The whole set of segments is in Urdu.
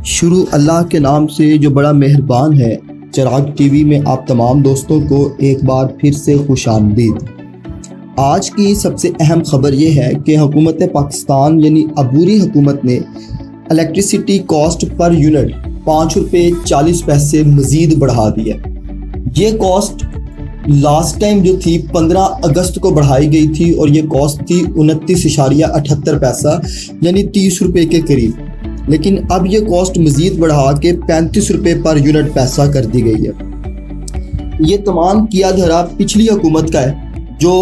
شروع اللہ کے نام سے جو بڑا مہربان ہے۔ چراغ ٹی وی میں آپ تمام دوستوں کو ایک بار پھر سے خوش آمدید۔ آج کی سب سے اہم خبر یہ ہے کہ حکومت پاکستان یعنی عبوری حکومت نے الیکٹریسٹی کاسٹ پر یونٹ 5 روپے 40 پیسے مزید بڑھا دیا۔ یہ کاسٹ لاسٹ ٹائم جو تھی 15 اگست کو بڑھائی گئی تھی اور یہ کاسٹ تھی 29.78 پیسہ یعنی 30 روپے کے قریب، لیکن اب یہ کاسٹ مزید بڑھا کے 35 روپے پر یونٹ پیسہ کر دی گئی ہے۔ یہ تمام کیا دھرا پچھلی حکومت کا ہے جو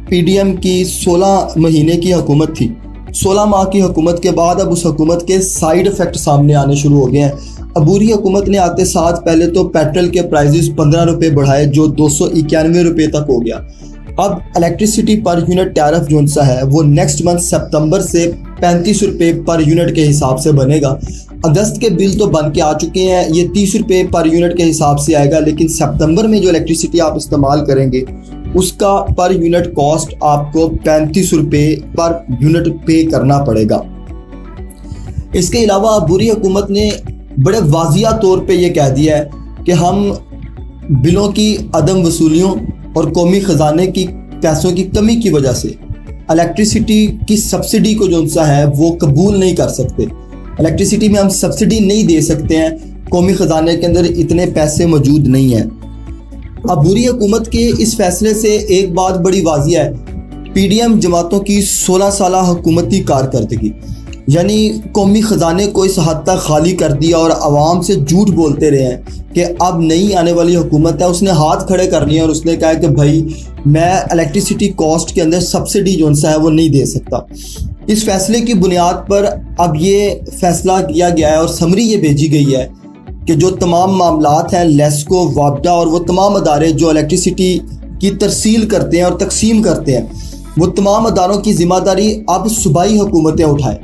پی ڈی ایم کی 16 مہینے کی حکومت تھی۔ 16 ماہ کی حکومت کے بعد اب اس حکومت کے سائیڈ ایفیکٹ سامنے آنے شروع ہو گئے ہیں۔ عبوری حکومت نے آتے ساتھ پہلے تو پیٹرول کے پرائزز 15 روپے بڑھائے جو 291 روپے تک ہو گیا۔ اب الیکٹریسٹی پر یونٹ ٹیرف جو سا ہے وہ نیکسٹ منتھ سپتمبر سے 35 روپے پر یونٹ کے حساب سے بنے گا۔ اگست کے بل تو بن کے آ چکے ہیں، یہ 30 روپے پر یونٹ کے حساب سے آئے گا، لیکن سپتمبر میں جو الیکٹریسٹی آپ استعمال کریں گے اس کا پر یونٹ کاسٹ آپ کو 35 روپے پر یونٹ پے کرنا پڑے گا۔ اس کے علاوہ عبوری حکومت نے بڑے واضح طور پہ یہ کہہ دیا ہے کہ ہم بلوں کی عدم وصولیوں اور قومی خزانے کی پیسوں کی کمی کی وجہ سے الیکٹریسٹی کی سبسڈی کو جو سا ہے وہ قبول نہیں کر سکتے۔ الیکٹریسٹی میں ہم سبسڈی نہیں دے سکتے ہیں، قومی خزانے کے اندر اتنے پیسے موجود نہیں ہیں۔ عبوری حکومت کے اس فیصلے سے ایک بات بڑی واضح ہے، پی ڈی ایم جماعتوں کی 16 سالہ حکومتی کارکردگی، یعنی قومی خزانے کو اس حد تک خالی کر دیا اور عوام سے جھوٹ بولتے رہے ہیں کہ اب نئی آنے والی حکومت ہے، اس نے ہاتھ کھڑے کر لیے اور اس نے کہا کہ بھائی میں الیکٹریسٹی کاسٹ کے اندر سبسڈی جو سا ہے وہ نہیں دے سکتا۔ اس فیصلے کی بنیاد پر اب یہ فیصلہ کیا گیا ہے اور سمری یہ بھیجی گئی ہے کہ جو تمام معاملات ہیں لیسکو، وابڈا اور وہ تمام ادارے جو الیکٹریسٹی کی ترسیل کرتے ہیں اور تقسیم کرتے ہیں، وہ تمام اداروں کی ذمہ داری اب صوبائی حکومتیں اٹھائیں۔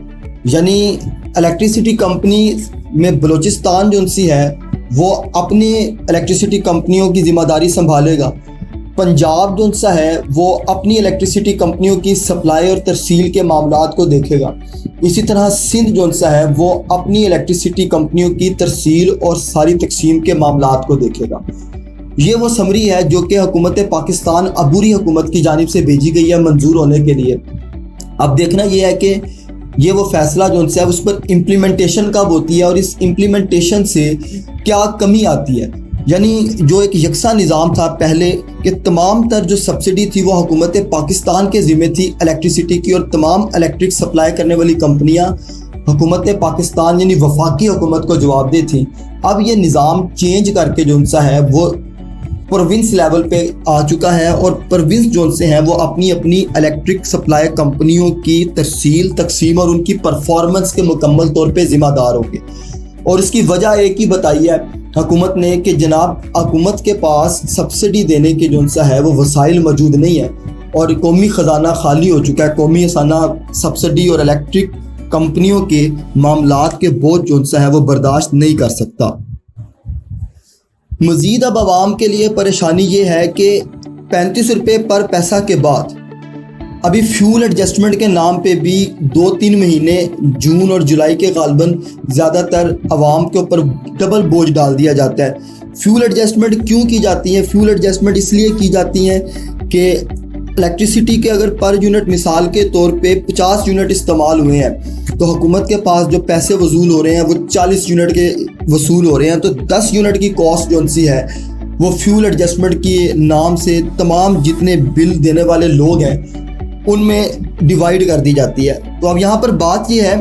یعنی الیکٹریسٹی کمپنی میں بلوچستان جو سی ہے وہ اپنی الیکٹریسٹی کمپنیوں کی ذمہ داری سنبھالے گا، پنجاب جو سا ہے وہ اپنی الیکٹریسٹی کمپنیوں کی سپلائی اور ترسیل کے معاملات کو دیکھے گا، اسی طرح سندھ جو سا ہے وہ اپنی الیکٹریسٹی کمپنیوں کی ترسیل اور ساری تقسیم کے معاملات کو دیکھے گا۔ یہ وہ سمری ہے جو کہ حکومت پاکستان عبوری حکومت کی جانب سے بھیجی گئی ہے منظور ہونے کے لیے۔ اب دیکھنا یہ ہے کہ یہ وہ فیصلہ جو ہے اس پر امپلیمنٹیشن کب ہوتی ہے اور اس امپلیمنٹیشن سے کیا کمی آتی ہے۔ یعنی جو ایک یکساں نظام تھا پہلے کہ تمام تر جو سبسڈی تھی وہ حکومت پاکستان کے ذمہ تھی الیکٹریسٹی کی، اور تمام الیکٹرک سپلائی کرنے والی کمپنیاں حکومت پاکستان یعنی وفاقی حکومت کو جواب دہ تھیں۔ اب یہ نظام چینج کر کے جو سا ہے وہ پروونس لیول پہ آ چکا ہے اور پروونس جو سے ہیں وہ اپنی اپنی الیکٹرک سپلائی کمپنیوں کی ترسیل، تقسیم اور ان کی پرفارمنس کے مکمل طور پہ ذمہ دار ہوں گے۔ اور اس کی وجہ ایک ہی بتائی ہے حکومت نے کہ جناب حکومت کے پاس سبسڈی دینے کے جو سا ہے وہ وسائل موجود نہیں ہے اور قومی خزانہ خالی ہو چکا ہے۔ قومی خزانہ سبسڈی اور الیکٹرک کمپنیوں کے معاملات کے بوجھ جو سا ہے وہ برداشت نہیں کر سکتا۔ مزید اب عوام کے لیے پریشانی یہ ہے کہ 35 روپے پر پیسہ کے بعد ابھی فیول ایڈجسٹمنٹ کے نام پہ بھی 2-3 مہینے جون اور جولائی کے غالباً زیادہ تر عوام کے اوپر ڈبل بوجھ ڈال دیا جاتا ہے۔ فیول ایڈجسٹمنٹ کیوں کی جاتی ہے؟ فیول ایڈجسٹمنٹ اس لیے کی جاتی ہیں کہ الیکٹریسٹی کے اگر پر یونٹ مثال کے طور پہ 50 یونٹ استعمال ہوئے ہیں تو حکومت کے پاس جو پیسے وصول ہو رہے ہیں وہ 40 یونٹ کے وصول ہو رہے ہیں، تو 10 یونٹ کی کاسٹ جو سی ہے وہ فیول ایڈجسٹمنٹ کے نام سے تمام جتنے بل دینے والے لوگ ہیں ان میں ڈیوائیڈ کر دی جاتی ہے۔ تو اب یہاں پر بات یہ ہے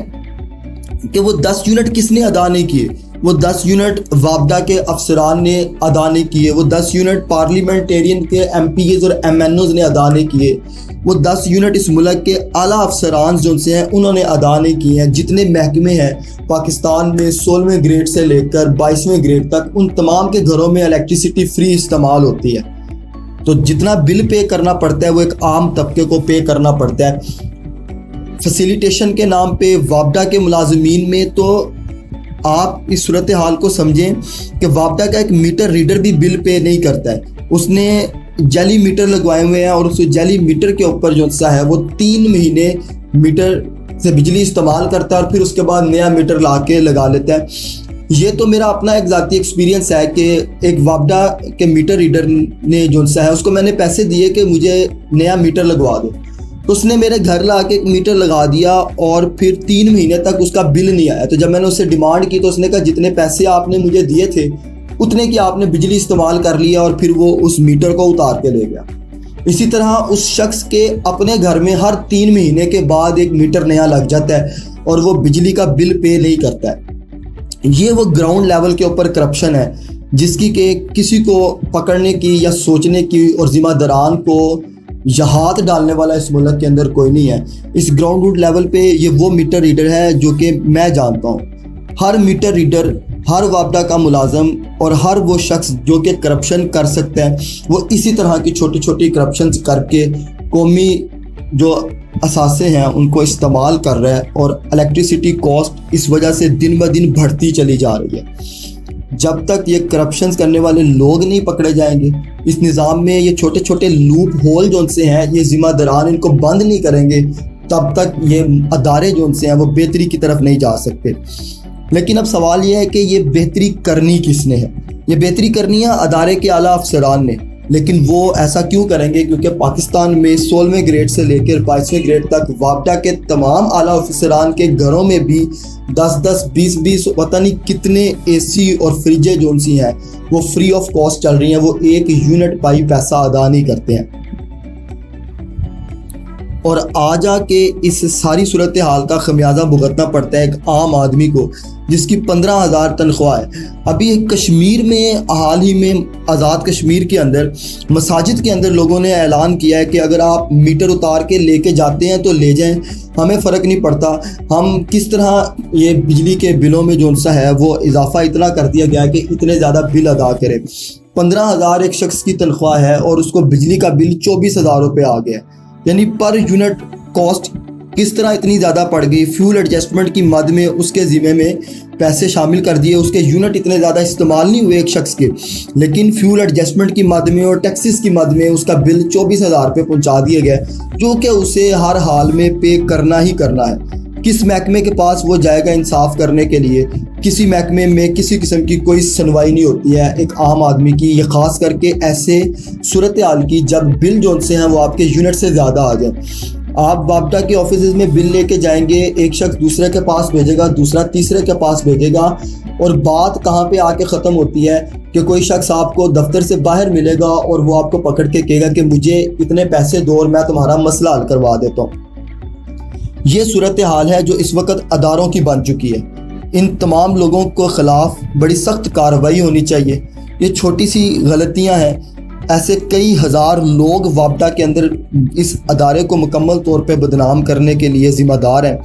کہ وہ 10 یونٹ کس نے ادا نہیں کیے؟ وہ 10 یونٹ وابڈا کے افسران نے ادا نہیں کیے، وہ 10 یونٹ پارلیمنٹیرین کے ایم پی ایز اور ایم این اوز نے ادا نہیں کیے، وہ 10 یونٹ اس ملک کے اعلیٰ افسران جو سے ہیں انہوں نے ادا نہیں کیے ہیں۔ جتنے محکمے ہیں پاکستان میں 16ویں گریڈ سے لے کر 22ویں گریڈ تک ان تمام کے گھروں میں الیکٹریسٹی فری استعمال ہوتی ہے، تو جتنا بل پے کرنا پڑتا ہے وہ ایک عام طبقے کو پے کرنا پڑتا ہے۔ فیسیلیٹیشن کے نام پہ وابڈا کے ملازمین میں تو آپ اس صورتحال کو سمجھیں کہ وابڈا کا ایک میٹر ریڈر بھی بل پے نہیں کرتا ہے، اس نے جیلی میٹر لگوائے ہوئے ہیں اور اس جیلی میٹر کے اوپر جو سا ہے وہ 3 مہینے میٹر سے بجلی استعمال کرتا ہے اور پھر اس کے بعد نیا میٹر لا کے لگا لیتا ہے۔ یہ تو میرا اپنا ایک ذاتی ایکسپیرینس ہے کہ ایک وابڈا کے میٹر ریڈر نے جو ہے اس کو میں نے پیسے دیے کہ مجھے نیا میٹر لگوا دو، تو اس نے میرے گھر لا کے ایک میٹر لگا دیا اور پھر 3 مہینے تک اس کا بل نہیں آیا۔ تو جب میں نے اس سے ڈیمانڈ کی تو اس نے کہا جتنے پیسے آپ نے مجھے دیے تھے اتنے کی آپ نے بجلی استعمال کر لیا، اور پھر وہ اس میٹر کو اتار کے لے گیا۔ اسی طرح اس شخص کے اپنے گھر میں ہر 3 مہینے کے بعد ایک میٹر نیا لگ جاتا ہے اور وہ بجلی کا بل پے نہیں کرتا ہے۔ یہ وہ گراؤنڈ لیول کے اوپر کرپشن ہے جس کی کہ کسی کو پکڑنے کی یا سوچنے کی اور ذمہ داران کو یا ہاتھ ڈالنے والا اس ملک کے اندر کوئی نہیں ہے۔ اس گراؤنڈ روٹ لیول پہ یہ وہ میٹر ریڈر ہے جو کہ میں جانتا ہوں۔ ہر میٹر ریڈر، ہر وابڈا کا ملازم اور ہر وہ شخص جو کہ کرپشن کر سکتا ہے وہ اسی طرح کی چھوٹی چھوٹی کرپشنز کر کے قومی جو اثاثے ہیں ان کو استعمال کر رہا ہے، اور الیکٹریسٹی کاسٹ اس وجہ سے دن بہ دن بڑھتی چلی جا رہی ہے۔ جب تک یہ کرپشنز کرنے والے لوگ نہیں پکڑے جائیں گے، اس نظام میں یہ چھوٹے چھوٹے لوپ ہول جو ان سے ہیں، یہ ذمہ داران ان کو بند نہیں کریں گے، تب تک یہ ادارے جو ان سے ہیں وہ بہتری کی طرف نہیں جا سکتے۔ لیکن اب سوال یہ ہے کہ یہ بہتری کرنی کس نے ہے؟ یہ بہتری کرنی ہے ادارے کے اعلیٰ افسران نے، لیکن وہ ایسا کیوں کریں گے؟ کیونکہ پاکستان میں 16ویں گریڈ سے لے کر 22ویں گریڈ تک وابڈا کے تمام اعلیٰ افسران کے گھروں میں بھی 10 20 پتہ نہیں کتنے اے سی اور فریجیں جو ان سی ہیں وہ فری آف کاسٹ چل رہی ہیں، وہ 1 یونٹ پائی پیسہ ادا نہیں کرتے ہیں۔ اور آ جا کے اس ساری صورتحال کا خمیازہ بھگتنا پڑتا ہے ایک عام آدمی کو جس کی 15,000 تنخواہ ہے۔ ابھی کشمیر میں حال ہی میں آزاد کشمیر کے اندر مساجد کے اندر لوگوں نے اعلان کیا ہے کہ اگر آپ میٹر اتار کے لے کے جاتے ہیں تو لے جائیں، ہمیں فرق نہیں پڑتا، ہم کس طرح یہ بجلی کے بلوں میں جو سا ہے وہ اضافہ اتنا کر دیا گیا کہ اتنے زیادہ بل ادا کرے۔ 15,000 ایک شخص کی تنخواہ ہے اور اس کو بجلی کا بل 24,000 روپے آ گیا، یعنی پر یونٹ کاسٹ کس طرح اتنی زیادہ پڑ گئی۔ فیول ایڈجسٹمنٹ کی مد میں اس کے ذمے میں پیسے شامل کر دیے، اس کے یونٹ اتنے زیادہ استعمال نہیں ہوئے ایک شخص کے، لیکن فیول ایڈجسٹمنٹ کی مد میں اور ٹیکسز کی مد میں اس کا بل 24,000 پہ پہنچا دیا گیا، جو کہ اسے ہر حال میں پے کرنا ہی کرنا ہے۔ کس محکمے کے پاس وہ جائے گا انصاف کرنے کے لیے؟ کسی محکمے میں کسی قسم کی کوئی سنوائی نہیں ہوتی ہے ایک عام آدمی کی، یہ خاص کر کے ایسے صورتحال کی جب بل جو سے ہیں وہ آپ کے یونٹ سے زیادہ آ جائیں۔ آپ وابڈا کے آفیسز میں بل لے کے جائیں گے، ایک شخص دوسرے کے پاس بھیجے گا، دوسرا تیسرے کے پاس بھیجے گا، اور بات کہاں پہ آ کے ختم ہوتی ہے کہ کوئی شخص آپ کو دفتر سے باہر ملے گا اور وہ آپ کو پکڑ کے کہے گا کہ مجھے اتنے پیسے دو اور میں تمہارا مسئلہ حل کروا دیتا ہوں۔ یہ صورتحال ہے جو اس وقت اداروں کی بن چکی ہے۔ ان تمام لوگوں کو خلاف بڑی سخت کارروائی ہونی چاہیے۔ یہ چھوٹی سی غلطیاں ہیں، ایسے کئی ہزار لوگ وابڈا کے اندر اس ادارے کو مکمل طور پہ بدنام کرنے کے لیے ذمہ دار ہیں،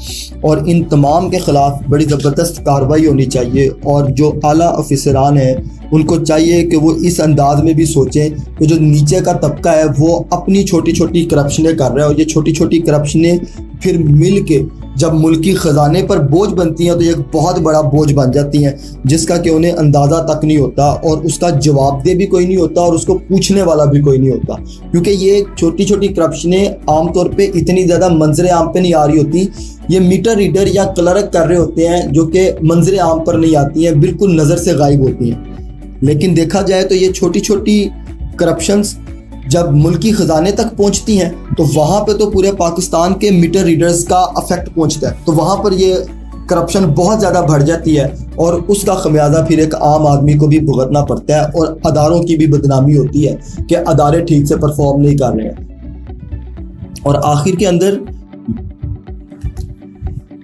اور ان تمام کے خلاف بڑی زبردست کارروائی ہونی چاہیے۔ اور جو اعلیٰ افسران ہیں ان کو چاہیے کہ وہ اس انداز میں بھی سوچیں کہ جو نیچے کا طبقہ ہے وہ اپنی چھوٹی چھوٹی کرپشنیں کر رہا ہے، اور یہ چھوٹی چھوٹی کرپشنیں پھر مل کے جب ملکی خزانے پر بوجھ بنتی ہیں تو یہ ایک بہت بڑا بوجھ بن جاتی ہیں جس کا کہ انہیں اندازہ تک نہیں ہوتا، اور اس کا جواب دہ بھی کوئی نہیں ہوتا اور اس کو پوچھنے والا بھی کوئی نہیں ہوتا، کیونکہ یہ چھوٹی چھوٹی کرپشنیں عام طور پہ اتنی زیادہ منظر عام پہ نہیں آ رہی ہوتی۔ یہ میٹر ریڈر یا کلرک کر رہے ہوتے ہیں جو کہ منظر عام پر نہیں آتی ہیں، بالکل نظر سے غائب ہوتی ہیں۔ لیکن دیکھا جائے تو یہ چھوٹی چھوٹی کرپشنز جب ملکی خزانے تک پہنچتی ہیں تو وہاں پہ تو پورے پاکستان کے میٹر ریڈرز کا افیکٹ پہنچتا ہے، تو وہاں پر یہ کرپشن بہت زیادہ بڑھ جاتی ہے، اور اس کا خمیازہ پھر ایک عام آدمی کو بھی بھگتنا پڑتا ہے، اور اداروں کی بھی بدنامی ہوتی ہے کہ ادارے ٹھیک سے پرفارم نہیں کر رہے ہیں۔ اور آخر کے اندر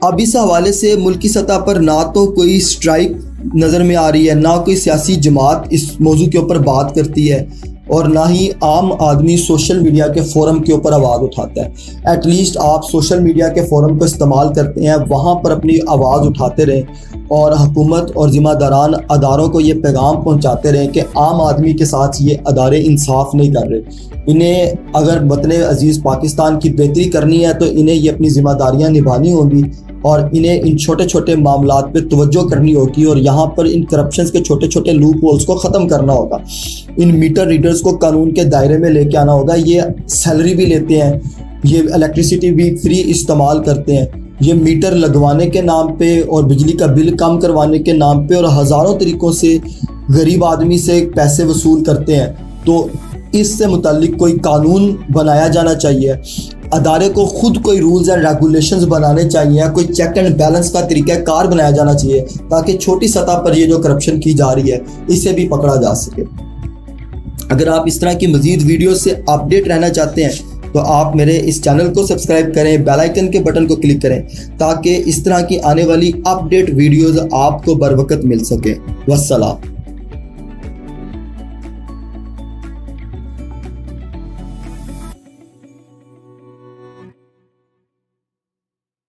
اب اس حوالے سے ملکی سطح پر نہ تو کوئی اسٹرائک نظر میں آ رہی ہے، نہ کوئی سیاسی جماعت اس موضوع کے اوپر بات کرتی ہے، اور نہ ہی عام آدمی سوشل میڈیا کے فورم کے اوپر آواز اٹھاتا ہے۔ ایٹ لیسٹ آپ سوشل میڈیا کے فورم کو استعمال کرتے ہیں، وہاں پر اپنی آواز اٹھاتے رہیں، اور حکومت اور ذمہ داران اداروں کو یہ پیغام پہنچاتے رہیں کہ عام آدمی کے ساتھ یہ ادارے انصاف نہیں کر رہے۔ انہیں اگر وطن عزیز پاکستان کی بہتری کرنی ہے تو انہیں یہ اپنی ذمہ داریاں نبھانی ہوں گی، اور انہیں ان چھوٹے چھوٹے معاملات پہ توجہ کرنی ہوگی، اور یہاں پر ان کرپشنز کے چھوٹے چھوٹے لوپ ہولز کو ختم کرنا ہوگا۔ ان میٹر ریڈرز کو قانون کے دائرے میں لے کے آنا ہوگا۔ یہ سیلری بھی لیتے ہیں، یہ الیکٹریسٹی بھی فری استعمال کرتے ہیں، یہ میٹر لگوانے کے نام پہ اور بجلی کا بل کم کروانے کے نام پہ اور ہزاروں طریقوں سے غریب آدمی سے پیسے وصول کرتے ہیں۔ تو اس سے متعلق کوئی قانون بنایا جانا چاہیے، ادارے کو خود کوئی رولز اینڈ ریگولیشنز بنانے چاہیے، کوئی چیک اینڈ بیلنس کا طریقہ کار بنایا جانا چاہیے تاکہ چھوٹی سطح پر یہ جو کرپشن کی جا رہی ہے اسے بھی پکڑا جا سکے۔ اگر آپ اس طرح کی مزید ویڈیوز سے اپڈیٹ رہنا چاہتے ہیں تو آپ میرے اس چینل کو سبسکرائب کریں، بیل آئیکن کے بٹن کو کلک کریں تاکہ اس طرح کی آنے والی اپڈیٹ ویڈیوز آپ کو بر وقت مل سکیں۔ والسلام۔